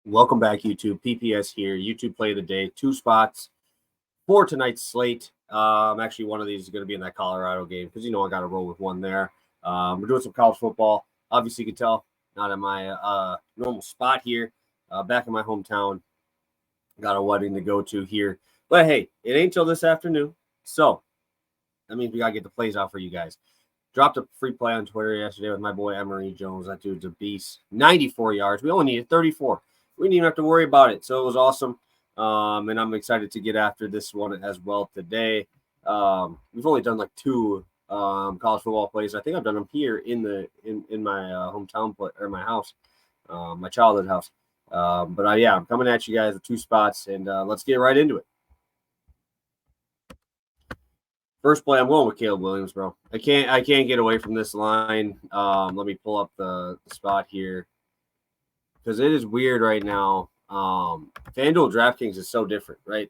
Welcome back, YouTube. PPS here. YouTube play of the day. 2 spots for tonight's slate. Actually, one of these is going to be in that Colorado game because, I got to roll with one there. We're doing some college football. Obviously, you can tell, not in my normal spot here. Back in my hometown. Got a wedding to go to here. But, hey, it ain't till this afternoon. So, that means we got to get the plays out for you guys. Dropped a free play on Twitter yesterday with my boy Emery Jones. That dude's a beast. 94 yards. We only needed 34. We didn't even have to worry about it. So it was awesome. And I'm excited to get after this one as well today. We've only done like 2 college football plays. I think I've done them here in my hometown or my house, my childhood house. But I'm coming at you guys with 2 spots, and let's get right into it. First play, I'm going with Caleb Williams, bro. I can't get away from this line. Let me pull up the spot here because it is weird right now. FanDuel DraftKings is so different, right?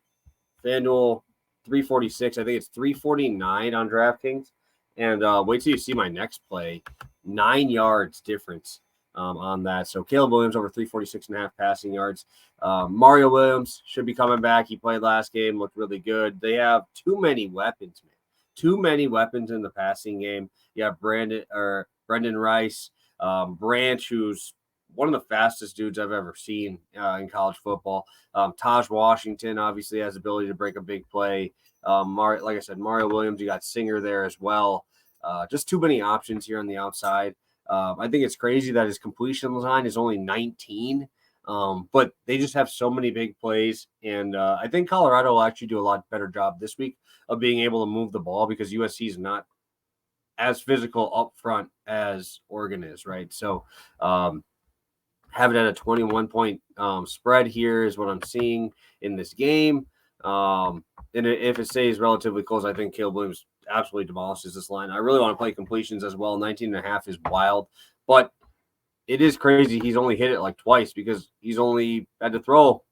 FanDuel 346. I think it's 349 on DraftKings. And wait till you see my next play. 9 yards difference on that. So Caleb Williams over 346.5 passing yards. Mario Williams should be coming back. He played last game, looked really good. They have too many weapons, man. Too many weapons in the passing game. You have Brendan Rice, Branch, who's one of the fastest dudes I've ever seen in college football. Taj Washington obviously has the ability to break a big play. Like I said, Mario Williams, you got Singer there as well. Just too many options here on the outside. I think it's crazy that his completion line is only 19. But they just have so many big plays. And I think Colorado will actually do a lot better job this week of being able to move the ball because USC is not as physical up front as Oregon is, right? So have it at a 21-point spread here is what I'm seeing in this game. And if it stays relatively close, I think Caleb Williams absolutely demolishes this line. I really want to play completions as well. 19.5 is wild, but it is crazy. He's only hit it like twice because he's only had to throw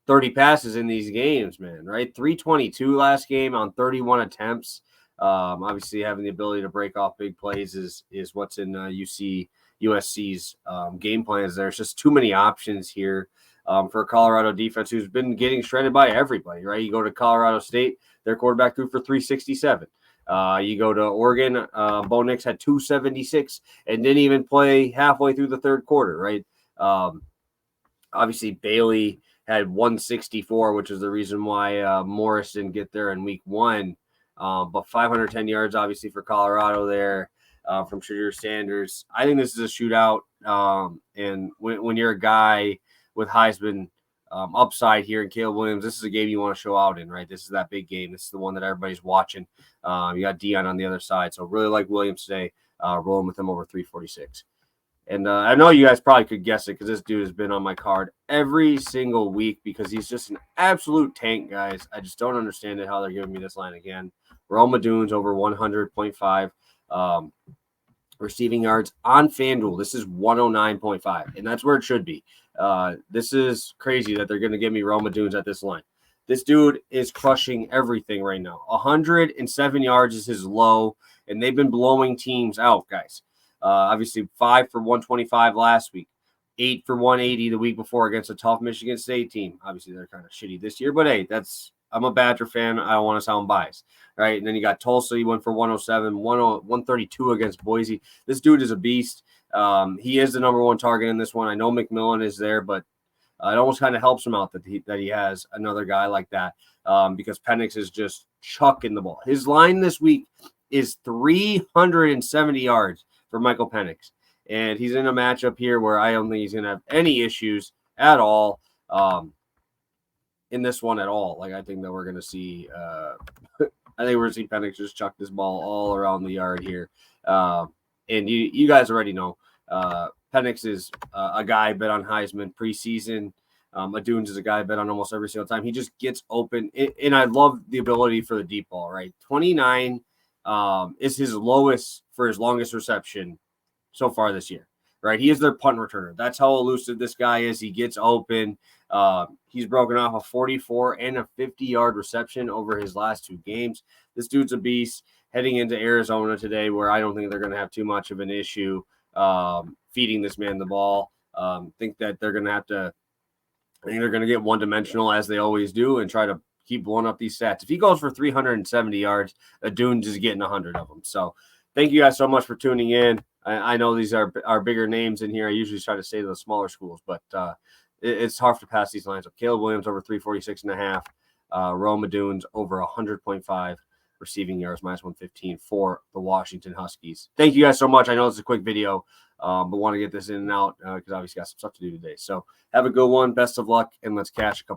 30 passes in these games, man, right? 322 last game on 31 attempts. Obviously, having the ability to break off big plays is what's in USC's game plans. There's just too many options here for a Colorado defense who's been getting shredded by everybody, right? You go to Colorado State, their quarterback threw for 367. You go to Oregon, Bo Nix had 276 and didn't even play halfway through the third quarter, right? Obviously, Bailey had 164, which is the reason why Morris didn't get there in week 1. But 510 yards, obviously, for Colorado there from Shadir Sanders. I think this is a shootout. And when you're a guy with Heisman upside here in Caleb Williams, this is a game you want to show out in, right? This is that big game. This is the one that everybody's watching. You got Dion on the other side. So really like Williams today, rolling with him over 346. And I know you guys probably could guess it because this dude has been on my card every single week because he's just an absolute tank, guys. I just don't understand it how they're giving me this line again. Rome Dunes over 100.5 receiving yards on FanDuel. This is 109.5, and that's where it should be. This is crazy that they're going to give me Roma Dunes at this line. This dude is crushing everything right now. 107 yards is his low, and they've been blowing teams out, guys. Obviously, 5 for 125 last week, 8 for 180 the week before against a tough Michigan State team. Obviously, they're kind of shitty this year, but hey, I'm a Badger fan. I don't want to sound biased, right? And then you got Tulsa. He went for 107, 132 against Boise. This dude is a beast. He is the number 1 target in this one. I know McMillan is there, but it almost kind of helps him out that he has another guy like that because Penix is just chucking the ball. His line this week is 370 yards for Michael Penix. And he's in a matchup here where I don't think he's going to have any issues at all in this one at all. Like, I think that we're going to see Penix just chuck this ball all around the yard here. And you guys already know Penix is a guy I bet on Heisman preseason. Adunes is a guy I bet on almost every single time. He just gets open. And I love the ability for the deep ball, right? 29 is his lowest for his longest reception so far this year, right? He is their punt returner. That's how elusive this guy is. He gets open. He's broken off a 44 and a 50-yard reception over his last 2 games. This dude's a beast heading into Arizona today where I don't think they're going to have too much of an issue feeding this man the ball. Think that they're going to have to I think they're going to get one-dimensional as they always do and try to keep blowing up these stats. If he goes for 370 yards, Dunes is getting 100 of them. So thank you guys so much for tuning in. I know these are bigger names in here. I usually try to say the smaller schools, but it's hard to pass these lines up. Caleb Williams over 346.5. Roma Dunes over 100.5 receiving yards, -115 for the Washington Huskies. Thank you guys so much. I know it's a quick video, but want to get this in and out because obviously got some stuff to do today. So have a good one. Best of luck, and let's cash a couple.